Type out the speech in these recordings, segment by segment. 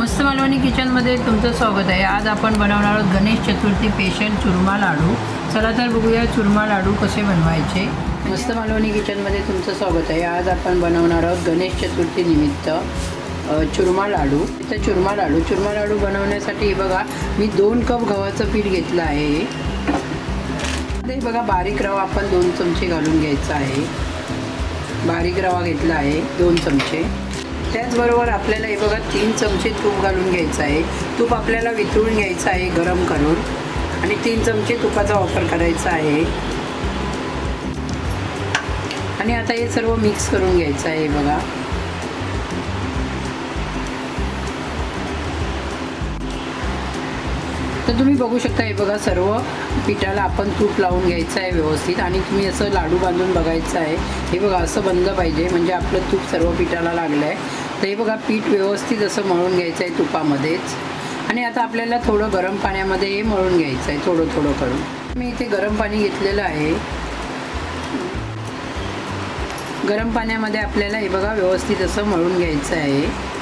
मस्त मालवणी किचनमध्ये तुमचं स्वागत आहे। आज आपण बनवणार आहोत गणेश चतुर्थी स्पेशल चुरमा लाडू। चला तर बघूया चुरमा लाडू कसे बनवायचे। मस्त मालवणी किचनमध्ये तुमचं स्वागत आहे। आज आपण बनवणार आहोत गणेश चतुर्थी निमित्त चुरमा लाडू। इथे चुरमा लाडू बनवण्यासाठी बघा मी 2 कप गव्हाचं पीठ घेतलं आहे। हे बघा बारीक रवा आपण 2 चमचे घालून घ्यायचा आहे। बारीक रवा घेतला आहे 2 चमचे। त्याचबरोबर आपल्याला हे बघा 3 चमचे तूप घालून घ्यायचं आहे। तूप आपल्याला वितळून घ्यायचं आहे गरम करून आणि 3 चमचे तुपाचा वापर करायचा आहे। आणि आता हे सर्व मिक्स करून घ्यायचं आहे बघा। तर तुम्ही बघू शकता हे बघा सर्व पिठाला आपण तूप लावून घ्यायचं आहे व्यवस्थित आणि तुम्ही असं लाडू बांधून बघायचं आहे। हे बघा असं बनलं पाहिजे म्हणजे आपलं तूप सर्व पिठाला लागलं आहे। तर हे बघा पीठ व्यवस्थित असं मळून घ्यायचं आहे तुपामध्येच। आणि आता आपल्याला थोडं गरम पाण्यामध्ये हे मळून घ्यायचं आहे थोडं थोडं करून। मी इथे गरम पाणी घेतलेलं आहे। गरम पाण्यामध्ये आपल्याला हे बघा व्यवस्थित असं मळून घ्यायचं आहे।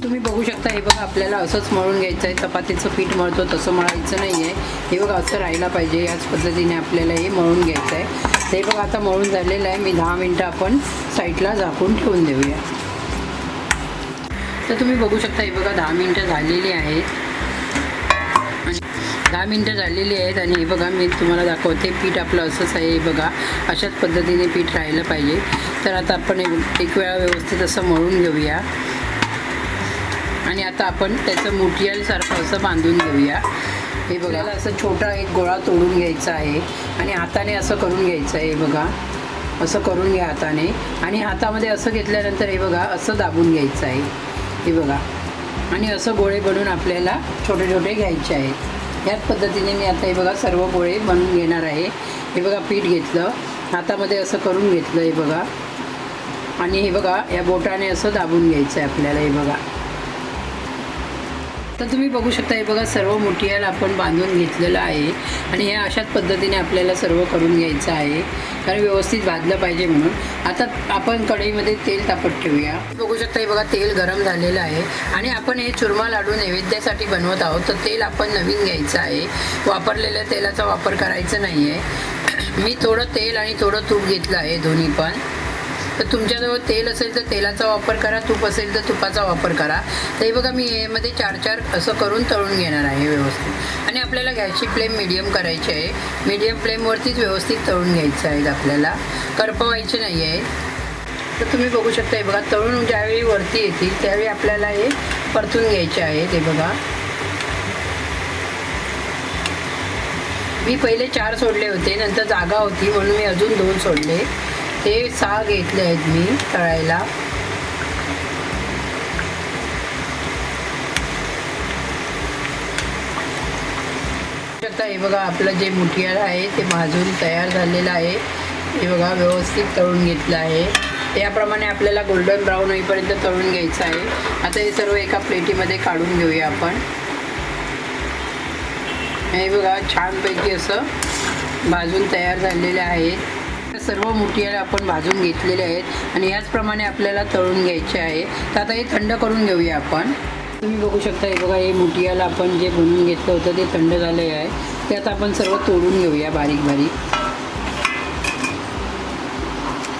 तुम्ही बघू शकता हे बघा आपल्याला असंच मळून घ्यायचं आहे। चपातीचं पीठ मळतो तसं मळायचं नाही आहे। हे बघा असं राहायला पाहिजे। याच पद्धतीने आपल्याला हे मळून घ्यायचं आहे। ते बघा आता मळून झालेलं आहे। मी 10 मिनटं आपण साईडला झाकून ठेवून देऊया। तर तुम्ही बघू शकता हे बघा 10 मिनटं झालेली आहेत। 10 मिनटं झालेली आहेत आणि हे बघा मी तुम्हाला दाखवते पीठ आपलं असंच आहे। हे बघा अशाच पद्धतीने पीठ राहायला पाहिजे। तर आता आपण एक वेळा व्यवस्थित असं मळून घेऊया आणि आता आपण त्याचं मुठियासारखं असं बांधून घेऊया। हे बघा असं छोटा एक गोळा तोडून घ्यायचा आहे आणि हाताने असं करून घ्यायचं आहे। हे बघा असं करून घ्या हाताने आणि हातामध्ये असं घेतल्यानंतर हे बघा असं दाबून घ्यायचं आहे। हे बघा आणि असं गोळे बनवून आपल्याला छोटे छोटे घ्यायचे आहेत। याच पद्धतीने मी आता हे बघा सर्व गोळे बनवून घेणार आहे। हे बघा पीठ घेतलं हातामध्ये असं करून घेतलं हे बघा आणि हे बघा या बोटाने असं दाबून घ्यायचं आहे आपल्याला। हे बघा तर तुम्ही बघू शकता हे बघा सर्व मुठियाला आपण बांधून घेतलेलं आहे आणि या अशाच पद्धतीने आपल्याला सर्व करून घ्यायचं आहे कारण व्यवस्थित भाजलं पाहिजे म्हणून। आता आपण कढईमध्ये तेल तापत ठेवूया। बघू शकता हे बघा तेल गरम झालेलं आहे आणि आपण हे चुरमा लाडू नैवेद्यासाठी बनवत आहोत। तर तेल आपण नवीन घ्यायचं आहे। वापरलेल्या तेलाचा वापर करायचा नाही आहे। मी थोडं तेल आणि थोडं तूप घेतलं आहे दोन्ही पण। तर तुमच्याजवळ तेल असेल तर तेलाचा वापर करा, तूप असेल तर तुपाचा वापर करा। तर हे बघा मी यामध्ये 4 असं करून तळून घेणार आहे व्यवस्थित आणि आपल्याला गॅसची फ्लेम मीडियम करायची आहे। मीडियम फ्लेमवरतीच व्यवस्थित तळून घ्यायचं आहे आपल्याला, करपवायचे नाही आहे। तर तुम्ही बघू शकता हे बघा तळून ज्यावेळी वरती येतील त्यावेळी आपल्याला हे परतून घ्यायचे आहे। ते बघा मी पहिले 4 सोडले होते, नंतर जागा होती म्हणून मी अजून 2 सोडले। ते 6 घेतले आहेत मी तळायला। हे बघा आपलं जे मुठिया आहे ते भाजून तयार झालेलं आहे। हे बघा व्यवस्थित तळून घेतलं आहे। याप्रमाणे आपल्याला गोल्डन ब्राऊन होईपर्यंत तळून घ्यायचं आहे। आता हे सर्व एका प्लेटीमध्ये काढून घेऊया आपण। हे बघा छानपैकी असं भाजून तयार झालेले आहेत। सर्व मुठिया आपण भाजून घेतलेले आहेत आणि याचप्रमाणे आपल्याला तळून घ्यायचे आहे। तर आता हे थंड करून घेऊया आपण। तुम्ही बघू शकता हे बघा हे मुठियाला आपण जे बनवून घेतलं होतं ते थंड झाले आहे। ते आता आपण सर्व तोडून घेऊया बारीक बारीक।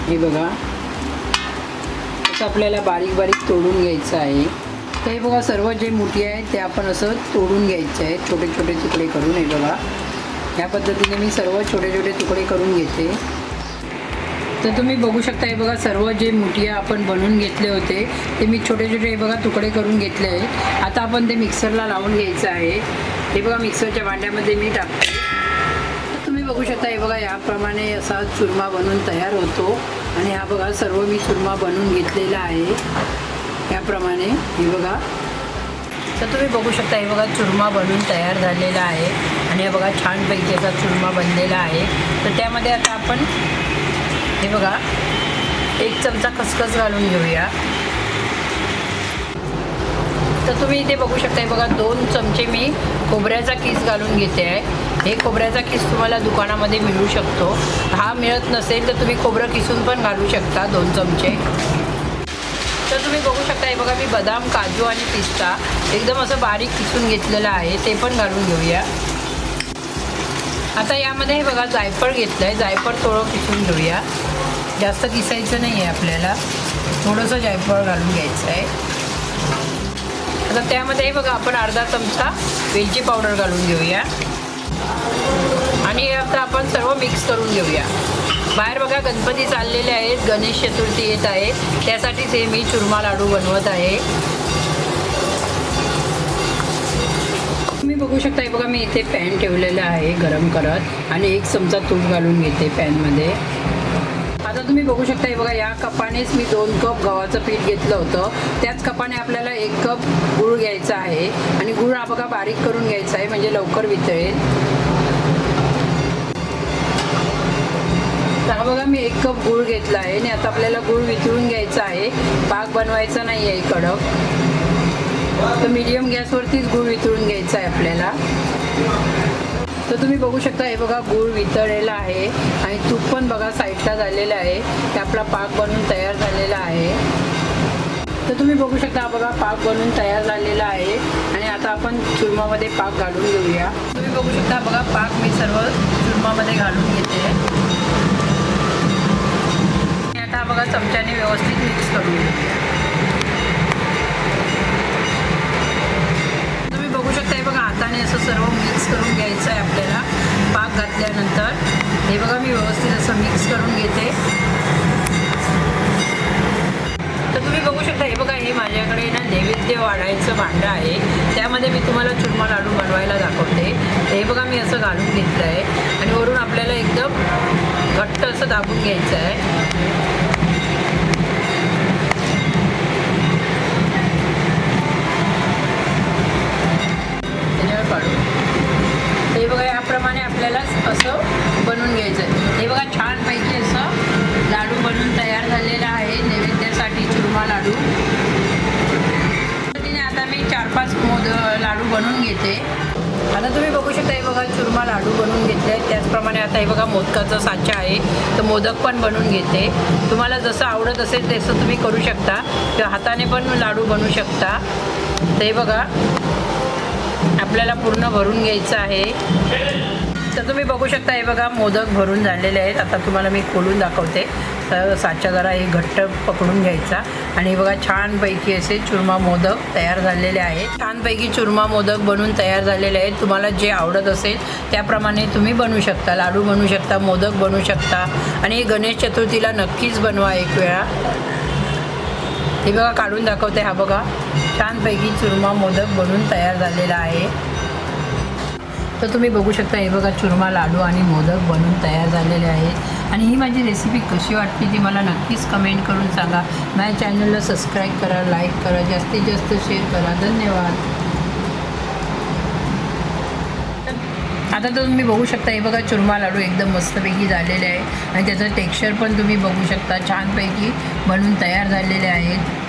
हे बघा असं आपल्याला बारीक बारीक तोडून घ्यायचं आहे। तर हे बघा सर्व जे मुठिया आहेत ते आपण असं तोडून घ्यायचे आहेत छोटे छोटे तुकडे करून। हे बघा या पद्धतीने मी सर्व छोटे छोटे तुकडे करून घेते। तर तुम्ही बघू शकता हे बघा सर्व जे मुठिया आपण बनवून घेतले होते ते मी छोटे छोटे हे बघा तुकडे करून घेतले आहेत। आता आपण ते मिक्सरला लावून घ्यायचं आहे। हे बघा मिक्सरच्या भांड्यामध्ये मी टाकते। तर तुम्ही बघू शकता हे बघा याप्रमाणे असा चुरमा बनवून तयार होतो आणि हा बघा सर्व मी चुरमा बनवून घेतलेला आहे याप्रमाणे। हे बघा तर तुम्ही बघू शकता हे बघा चुरमा बनवून तयार झालेला आहे आणि हे बघा छानपैकी असा चुरमा बनलेला आहे। तर त्यामध्ये आता आपण हे बघा 1 चमचा खसखस घालून घेऊया। तर तुम्ही इथे बघू शकता बघा 2 चमचे मी खोबऱ्याचा किस घालून घेते आहे. हे खोबऱ्याचा किस तुम्हाला दुकानामध्ये मिळू शकतो. हा मिळत नसेल तर तुम्ही खोबरं किसून पण घालू शकता 2 चमचे. तर तुम्ही बघू शकता हे बघा मी बदाम, काजू आणि पिस्ता एकदम असं बारीक किसून घेतलेलं आहे, ते पण घालून घेऊया. आता यामध्ये हे बघा जायफळ घेतलं आहे, जायफळ थोडं किसून घेऊया. जास्त किसायचं नाही आहे आपल्याला, थोडंसं जायफळ घालून घ्यायचं आहे. आता त्यामध्ये बघा आपण अर्धा चमचा वेलची पावडर घालून घेऊया आणि आता आपण सर्व मिक्स करून घेऊया. बाहेर बघा गणपती चाललेले आहेत, गणेश चतुर्थी येत आहे, त्यासाठीच हे मी चुरमा लाडू बनवत आहे. तुम्ही बघू शकता हे बघा मी इथे पॅन ठेवलेलं आहे गरम करत आणि 1 चमचा तूप घालून घेते पॅनमध्ये. आता तुम्ही बघू शकता हे बघा या कपानेच मी 2 कप गव्हाचं पीठ घेतलं होतं, त्याच कपाने आपल्याला 1 कप गूळ घ्यायचा आहे आणि गूळ हा बघा बारीक करून घ्यायचा आहे म्हणजे लवकर वितळेल. तर हा बघा मी 1 कप गूळ घेतला आहे आणि आता आपल्याला गूळ वितळून घ्यायचा आहे, पाक बनवायचा नाही आहे कडक. तर मीडियम गॅसवरतीच गूळ वितळून घ्यायचा आहे आपल्याला. तर तुम्ही बघू शकता हे बघा गूळ वितळलेला आहे आणि तूप पण बघा साईडला झालेलं आहे, ते आपला पाक बनून तयार झालेला आहे. तर तुम्ही बघू शकता हा बघा पाक बनून तयार झालेला आहे आणि आता आपण चुरमामध्ये पाक घालून घेऊया. तुम्ही बघू शकता बघा पाक मी सर्व चुरमामध्ये घालून घेते आणि आता बघा चमच्याने व्यवस्थित मिक्स करून घेऊया. तुम्ही बघू शकता हे बघा हाताने असं सर्व मिक्स करून घ्यायचं आहे आपल्याला. पाक घातल्यानंतर हे बघा मी व्यवस्थित असं मिक्स करून घेते. तर तुम्ही बघू शकता हे बघा हे माझ्याकडे ना नैवेद्य वाढायचं भांडं आहे, त्यामध्ये मी तुम्हाला चुरमा लाडू बनवायला दाखवते. हे बघा मी असं घालून घेतलं आहे आणि वरून आपल्याला एकदम घट्ट असं दाबून घ्यायचं आहे. त्याच्यावर काढून हे बघा याप्रमाणे आपल्याला असं बनवून घ्यायचं आहे. हे बघा छानपैकी असं लाडू बनवून तयार झालेला आहे नैवेद्यासाठी चुरमा लाडू. आता मी 4-5 लाडू बनवून घेते. आता तुम्ही बघू शकता हे बघा चुरमा लाडू बनवून घेतले आहेत. त्याचप्रमाणे आता हे बघा मोदकाचा साचा आहे, तर मोदक पण बनवून घेते. तुम्हाला जसं आवडत असेल तसं तुम्ही करू शकता किंवा हाताने पण लाडू बनवू शकता. तर हे बघा आपल्याला पूर्ण भरून घ्यायचं आहे. तर तुम्ही बघू शकता हे बघा मोदक भरून झालेले आहेत. आता तुम्हाला मी खोलून दाखवते. तर साचा जरा हे घट्ट पकडून घ्यायचा आणि हे बघा छानपैकी असे चुरमा मोदक तयार झालेले आहेत. छानपैकी चुरमा मोदक बनवून तयार झालेले आहेत. तुम्हाला जे आवडत असेल त्याप्रमाणे तुम्ही बनवू शकता, लाडू बनवू शकता, मोदक बनवू शकता आणि गणेश चतुर्थीला नक्कीच बनवा एक वेळा. हे बघा काढून दाखवते. हा बघा छानपैकी चुरमा मोदक बनवून तयार झालेला आहे. तर तुम्ही बघू शकता हे बघा चुरमा लाडू आणि मोदक बनवून तयार झालेले आहेत. आणि ही माझी रेसिपी कशी वाटली ती मला नक्कीच कमेंट करून सांगा. माझ्या चॅनलला सबस्क्राईब करा, लाईक करा, जास्तीत जास्त शेअर करा. धन्यवाद. आता तर तुम्ही बघू शकता हे बघा चुरमा लाडू एकदम मस्तपैकी झालेले आहे आणि त्याचं टेक्स्चर पण तुम्ही बघू शकता छानपैकी बनवून तयार झालेले आहेत.